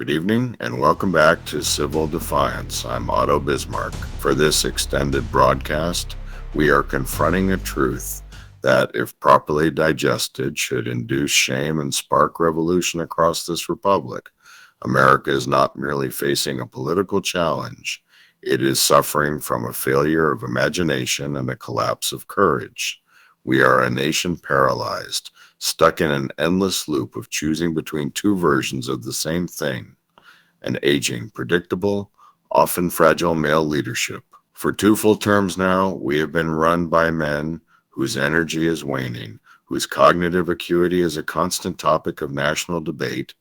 Good evening and welcome back to Civil Defiance. I'm Otto Bismarck. For this extended broadcast, we are confronting a truth that, if properly digested, should induce shame and spark revolution across this republic. America is not merely facing a political challenge, it is suffering from a failure of imagination and a collapse of courage. We are a nation paralyzed, stuck in an endless loop of choosing between two versions of the same thing: an aging, predictable, often fragile male leadership. For two full terms now, we have been run by men whose energy is waning, whose cognitive acuity is a constant topic of national debate,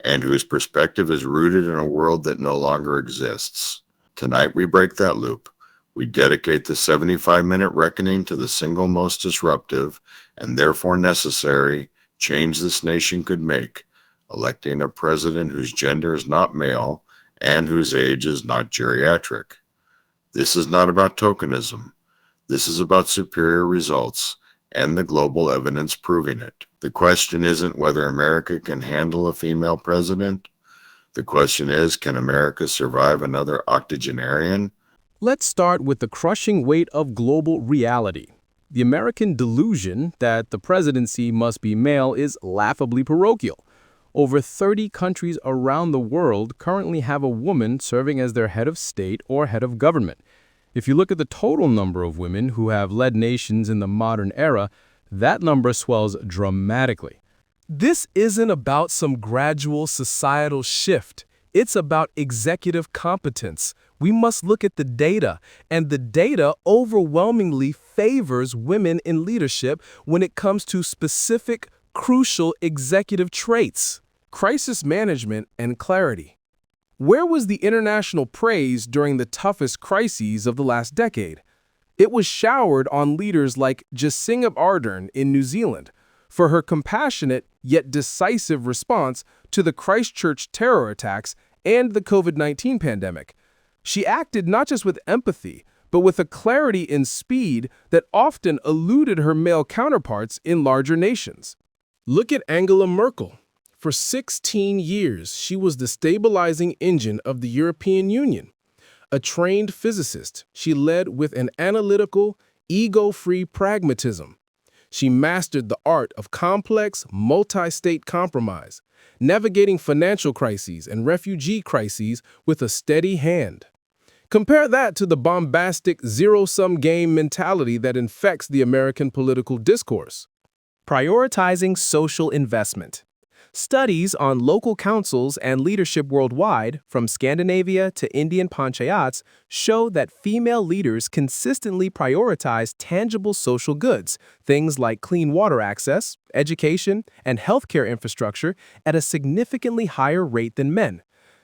and whose perspective is rooted in a world that no longer exists. Tonight we break that loop. We dedicate the 75-minute reckoning to the single most disruptive and therefore necessary change this nation could make: electing a president whose gender is not male and whose age is not geriatric. This is not about tokenism. This is about superior results and the global evidence proving it. The question isn't whether America can handle a female president. The question is, can America survive another octogenarian? Let's start with the crushing weight of global reality. The American delusion that the presidency must be male is laughably parochial. Over 30 countries around the world currently have a woman serving as their head of state or head of government. If you look at the total number of women who have led nations in the modern era, that number swells dramatically. This isn't about some gradual societal shift. It's about executive competence. We must look at the data, and the data overwhelmingly favors women in leadership when it comes to specific, crucial executive traits: crisis management and clarity. Where was the international praise during the toughest crises of the last decade? It was showered on leaders like Jacinda Ardern in New Zealand for her compassionate yet decisive response to the Christchurch terror attacks and the COVID-19 pandemic. She acted not just with empathy, but with a clarity and speed that often eluded her male counterparts in larger nations. Look at Angela Merkel. For 16 years, she was the stabilizing engine of the European Union. A trained physicist, she led with an analytical, ego-free pragmatism. She mastered the art of complex, multi-state compromise, navigating financial crises and refugee crises with a steady hand. Compare that to the bombastic zero-sum game mentality that infects the American political discourse. Prioritizing social investment. Studies on local councils and leadership worldwide, from Scandinavia to Indian panchayats, show that female leaders consistently prioritize tangible social goods, things like clean water access, education, and healthcare infrastructure, at a significantly higher rate than men.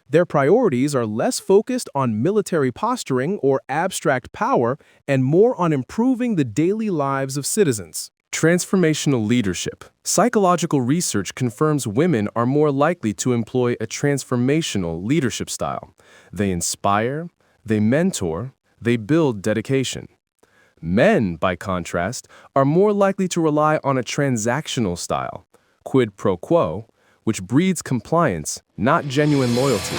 Their priorities are less focused on military posturing or abstract power and more on improving the daily lives of citizens. Transformational leadership. Psychological research confirms women are more likely to employ a transformational leadership style. They inspire, they mentor, they build dedication. Men, by contrast, are more likely to rely on a transactional style, quid pro quo, which breeds compliance, not genuine loyalty.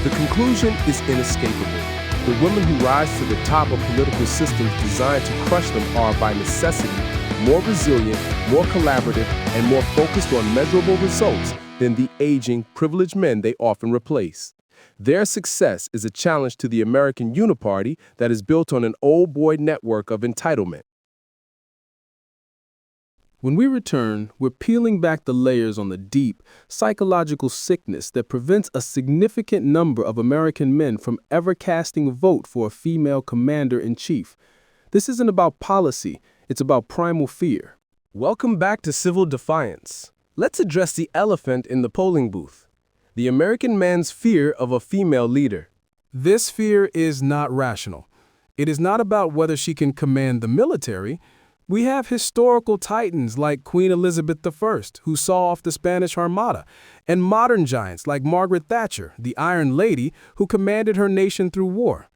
The conclusion is inescapable. The women who rise to the top of political systems designed to crush them are, by necessity, more resilient, more collaborative, and more focused on measurable results than the aging, privileged men they often replace. Their success is a challenge to the American Uni-Party that is built on an old boy network of entitlement. When we return, we're peeling back the layers on the deep, psychological sickness that prevents a significant number of American men from ever casting a vote for a female commander-in-chief. This isn't about policy, it's about primal fear. Welcome back to Civil Defiance. Let's address the elephant in the polling booth: the American man's fear of a female leader. This fear is not rational. It is not about whether she can command the military. We have historical titans like Queen Elizabeth I, who saw off the Spanish Armada, and modern giants like Margaret Thatcher, the Iron Lady, who commanded her nation through war.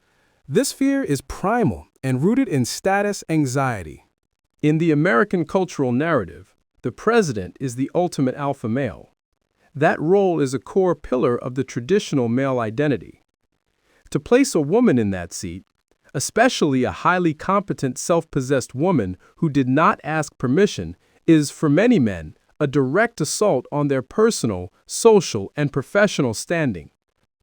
This fear is primal and rooted in status anxiety. In the American cultural narrative, the president is the ultimate alpha male. That role is a core pillar of the traditional male identity. To place a woman in that seat, especially a highly competent, self-possessed woman who did not ask permission, is, for many men, a direct assault on their personal, social, and professional standing.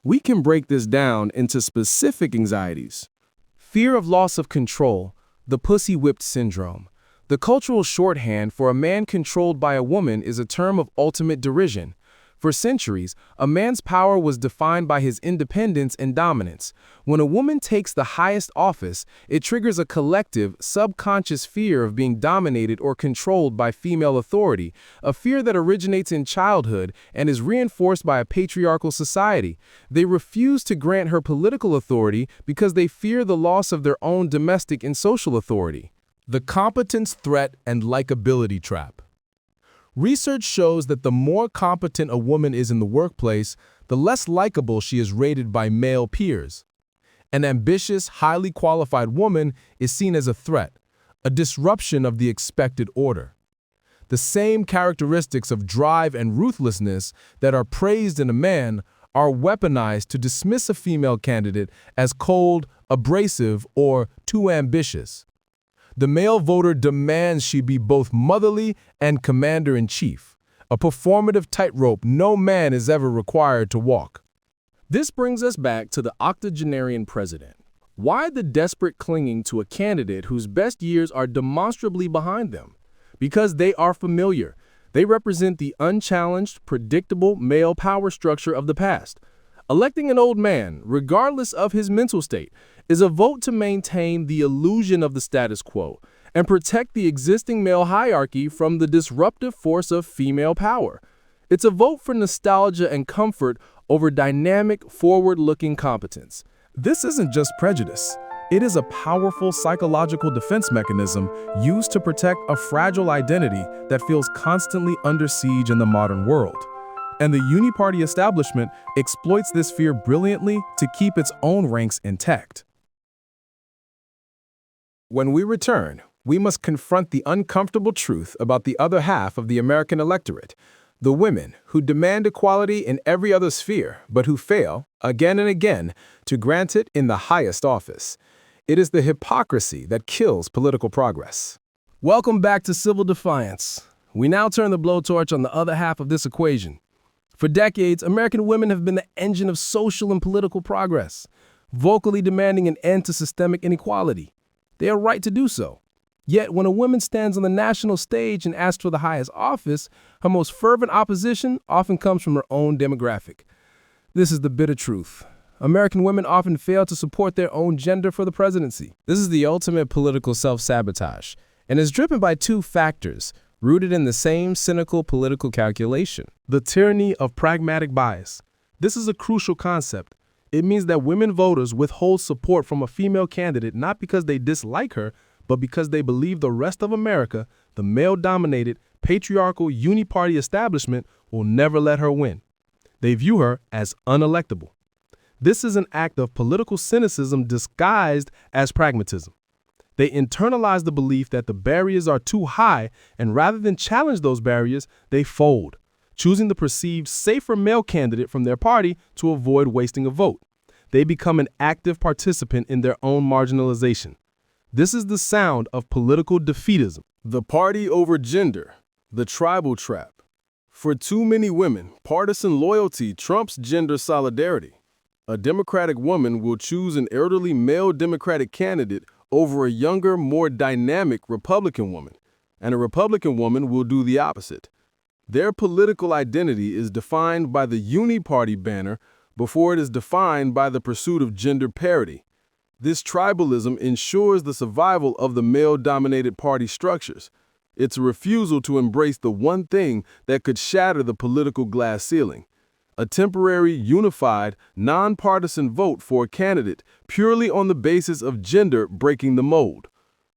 We can break this down into specific anxieties. Fear of loss of control, the pussy-whipped syndrome. The cultural shorthand for a man controlled by a woman is a term of ultimate derision. For centuries, a man's power was defined by his independence and dominance. When a woman takes the highest office, it triggers a collective, subconscious fear of being dominated or controlled by female authority, a fear that originates in childhood and is reinforced by a patriarchal society. They refuse to grant her political authority because they fear the loss of their own domestic and social authority. The competence threat and likability trap. Research shows that the more competent a woman is in the workplace, the less likable she is rated by male peers. An ambitious, highly qualified woman is seen as a threat, a disruption of the expected order. The same characteristics of drive and ruthlessness that are praised in a man are weaponized to dismiss a female candidate as cold, abrasive, or too ambitious. The male voter demands she be both motherly and commander-in-chief, a performative tightrope no man is ever required to walk. This brings us back to the octogenarian president. Why the desperate clinging to a candidate whose best years are demonstrably behind them? Because they are familiar. They represent the unchallenged, predictable male power structure of the past. Electing an old man, regardless of his mental state, is a vote to maintain the illusion of the status quo and protect the existing male hierarchy from the disruptive force of female power. It's a vote for nostalgia and comfort over dynamic, forward-looking competence. This isn't just prejudice. It is a powerful psychological defense mechanism used to protect a fragile identity that feels constantly under siege in the modern world. And the Uni-Party establishment exploits this fear brilliantly to keep its own ranks intact. When we return, we must confront the uncomfortable truth about the other half of the American electorate, the women who demand equality in every other sphere, but who fail, again and again, to grant it in the highest office. It is the hypocrisy that kills political progress. Welcome back to Civil Defiance. We now turn the blowtorch on the other half of this equation. For decades, American women have been the engine of social and political progress, vocally demanding an end to systemic inequality. They are right to do so. Yet, when a woman stands on the national stage and asks for the highest office, her most fervent opposition often comes from her own demographic. This is the bitter truth. American women often fail to support their own gender for the presidency. This is the ultimate political self-sabotage, and is driven by two factors, rooted in the same cynical political calculation. The tyranny of pragmatic bias. This is a crucial concept. It means that women voters withhold support from a female candidate not because they dislike her, but because they believe the rest of America, the male-dominated, patriarchal Uni-Party establishment, will never let her win. They view her as unelectable. This is an act of political cynicism disguised as pragmatism. They internalize the belief that the barriers are too high, and rather than challenge those barriers, they fold, choosing the perceived safer male candidate from their party to avoid wasting a vote. They become an active participant in their own marginalization. This is the sound of political defeatism. The party over gender, the tribal trap. For too many women, partisan loyalty trumps gender solidarity. A Democratic woman will choose an elderly male Democratic candidate over a younger, more dynamic Republican woman, and a Republican woman will do the opposite. Their political identity is defined by the Uni-Party banner before it is defined by the pursuit of gender parity. This tribalism ensures the survival of the male-dominated party structures. It's a refusal to embrace the one thing that could shatter the political glass ceiling: a temporary, unified, nonpartisan vote for a candidate purely on the basis of gender breaking the mold.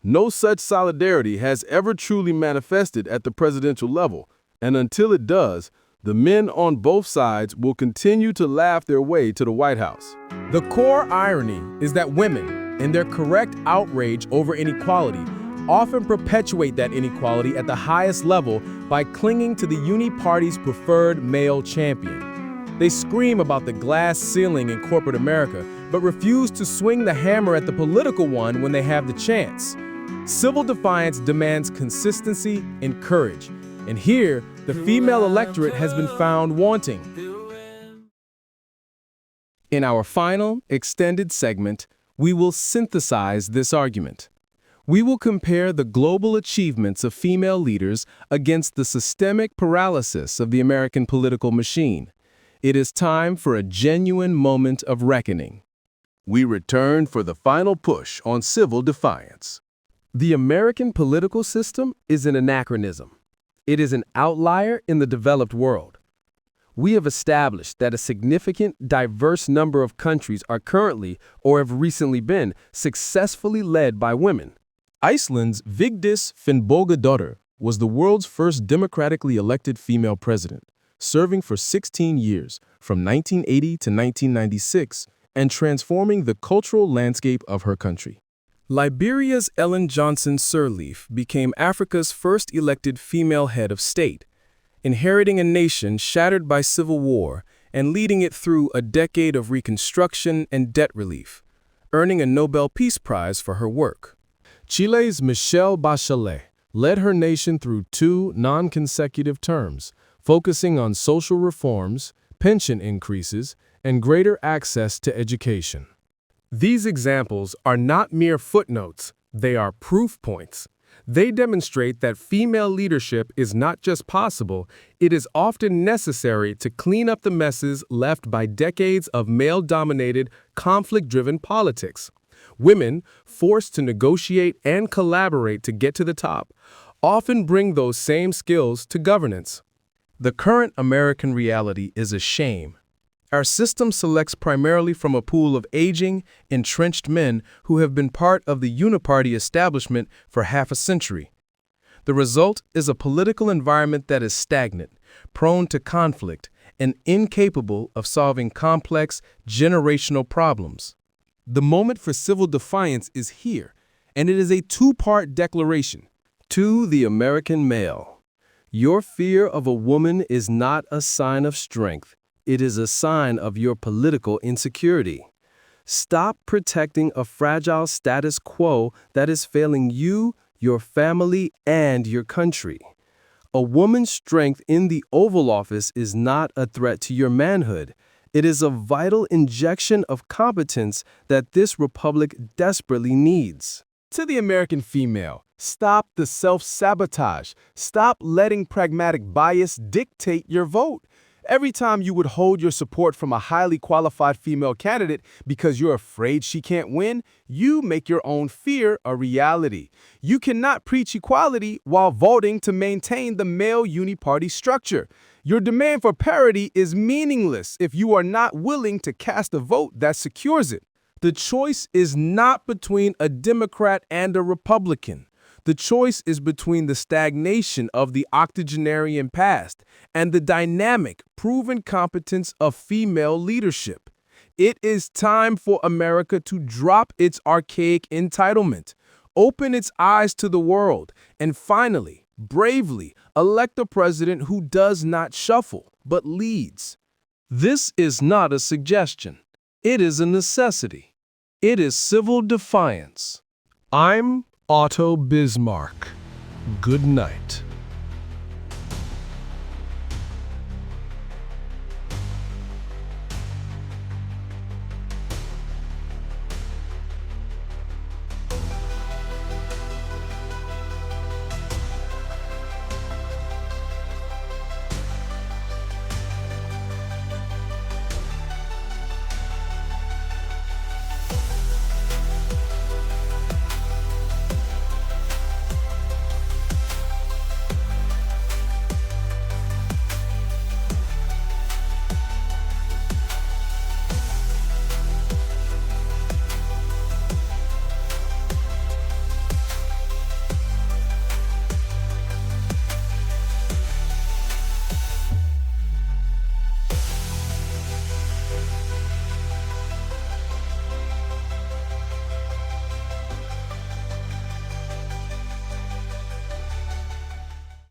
No such solidarity has ever truly manifested at the presidential level, and until it does, the men on both sides will continue to laugh their way to the White House. The core irony is that women, in their correct outrage over inequality, often perpetuate that inequality at the highest level by clinging to the Uni-Party's preferred male champion. They scream about the glass ceiling in corporate America, but refuse to swing the hammer at the political one when they have the chance. Civil Defiance demands consistency and courage, and here, the female electorate has been found wanting. In our final, extended segment, we will synthesize this argument. We will compare the global achievements of female leaders against the systemic paralysis of the American political machine. It is time for a genuine moment of reckoning. We return for the final push on civil defiance. The American political system is an anachronism. It is an outlier in the developed world. We have established that a significant, diverse number of countries are currently, or have recently been, successfully led by women. Iceland's Vigdis Finnbogadóttir was the world's first democratically elected female president, serving for 16 years, from 1980 to 1996, and transforming the cultural landscape of her country. Liberia's Ellen Johnson Sirleaf became Africa's first elected female head of state, inheriting a nation shattered by civil war and leading it through a decade of reconstruction and debt relief, earning a Nobel Peace Prize for her work. Chile's Michelle Bachelet led her nation through 2 non-consecutive terms, focusing on social reforms, pension increases, and greater access to education. These examples are not mere footnotes, they are proof points. They demonstrate that female leadership is not just possible, it is often necessary to clean up the messes left by decades of male-dominated, conflict-driven politics. Women, forced to negotiate and collaborate to get to the top, often bring those same skills to governance. The current American reality is a shame. Our system selects primarily from a pool of aging, entrenched men who have been part of the Uni-Party establishment for half a century. The result is a political environment that is stagnant, prone to conflict, and incapable of solving complex, generational problems. The moment for civil defiance is here, and it is a 2-part declaration. To the American male, your fear of a woman is not a sign of strength. It is a sign of your political insecurity. Stop protecting a fragile status quo that is failing you, your family, and your country. A woman's strength in the Oval Office is not a threat to your manhood. It is a vital injection of competence that this republic desperately needs. To the American female, stop the self-sabotage. Stop letting pragmatic bias dictate your vote. Every time you withhold your support from a highly qualified female candidate because you're afraid she can't win, you make your own fear a reality. You cannot preach equality while voting to maintain the male Uni-Party structure. Your demand for parity is meaningless if you are not willing to cast a vote that secures it. The choice is not between a Democrat and a Republican. The choice is between the stagnation of the octogenarian past and the dynamic, proven competence of female leadership. It is time for America to drop its archaic entitlement, open its eyes to the world, and finally, bravely, elect a president who does not shuffle, but leads. This is not a suggestion. It is a necessity. It is civil defiance. I'm Otto Bismarck. Good night.